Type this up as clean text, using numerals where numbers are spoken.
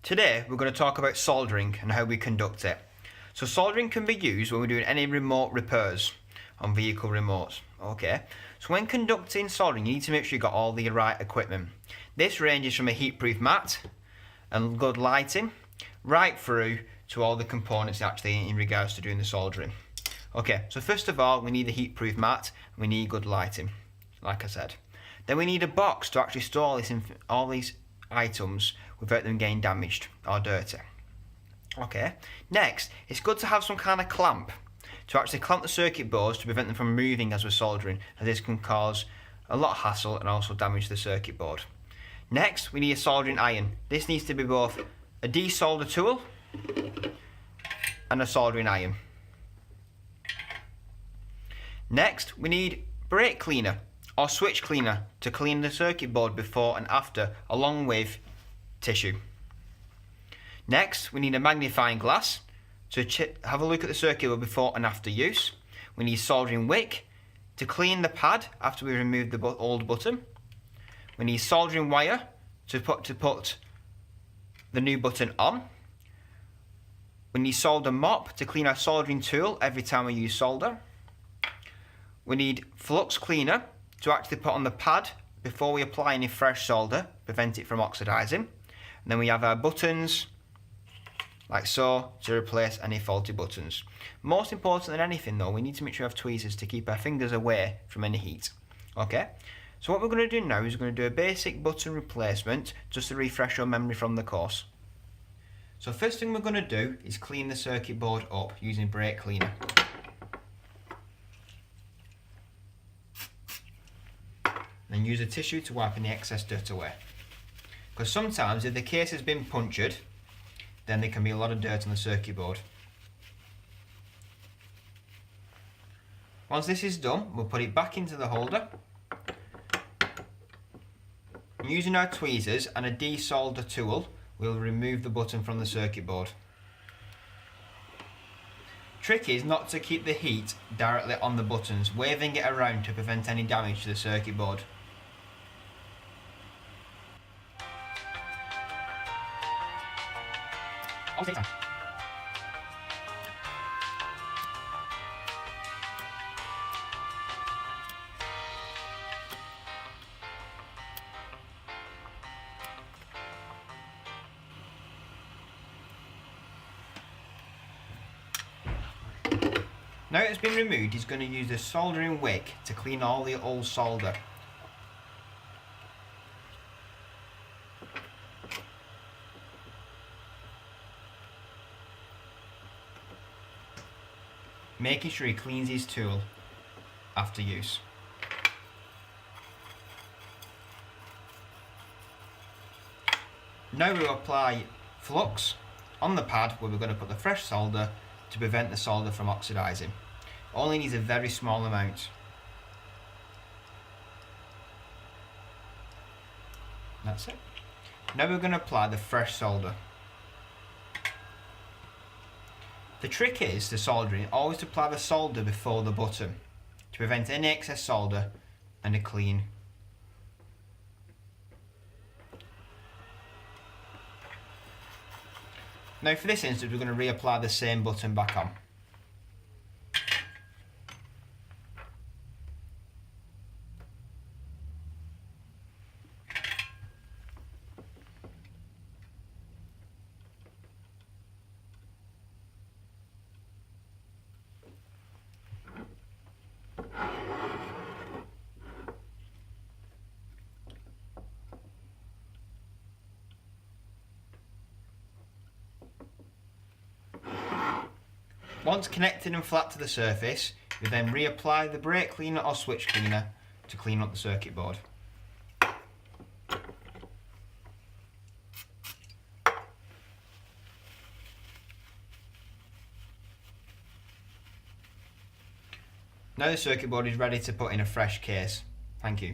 Today we're going to talk about soldering and how we conduct it. So soldering can be used when we're doing any remote repairs on vehicle remotes. Okay, so when conducting soldering you need to make sure you've got all the right equipment. This ranges from a heat-proof mat and good lighting right through to all the components actually in regards to doing the soldering. Okay, so first of all we need a heat-proof mat and we need good lighting, like I said. Then we need a box to actually store all these items without them getting damaged or dirty. Okay, next it's good to have some kind of clamp to actually clamp the circuit boards to prevent them from moving as we're soldering, as this can cause a lot of hassle and also damage the circuit board. Next we need a soldering iron. This needs to be both a desolder tool and a soldering iron. Next we need brake cleaner or switch cleaner to clean the circuit board before and after, along with tissue. Next we need a magnifying glass to have a look at the circuit board before and after use. We need soldering wick to clean the pad after we remove the old button. We need soldering wire to put the new button on. We need solder mop to clean our soldering tool every time we use solder. We need flux cleaner to actually put on the pad before we apply any fresh solder, prevent it from oxidizing. And then we have our buttons, like so, to replace any faulty buttons. Most important than anything though, we need to make sure we have tweezers to keep our fingers away from any heat. Okay, so what we're going to do now is we're going to do a basic button replacement just to refresh your memory from the course. So first thing we're going to do is clean the circuit board up using brake cleaner. Then use a tissue to wipe any excess dirt away. Because sometimes if the case has been punctured, then there can be a lot of dirt on the circuit board. Once this is done, we'll put it back into the holder. Using our tweezers and a desolder tool, we'll remove the button from the circuit board. Trick is not to keep the heat directly on the buttons, waving it around to prevent any damage to the circuit board. Take time. Now it's been removed, he's going to use the soldering wick to clean all the old solder. Making sure he cleans his tool after use. Now we'll apply flux on the pad where we're going to put the fresh solder to prevent the solder from oxidizing. Only needs a very small amount. That's it. Now we're going to apply the fresh solder. The trick is to soldering, always to apply the solder before the button to prevent any excess solder and a clean. Now for this instance we're going to reapply the same button back on. Once connected and flat to the surface, you then reapply the brake cleaner or switch cleaner to clean up the circuit board. Now the circuit board is ready to put in a fresh case. Thank you.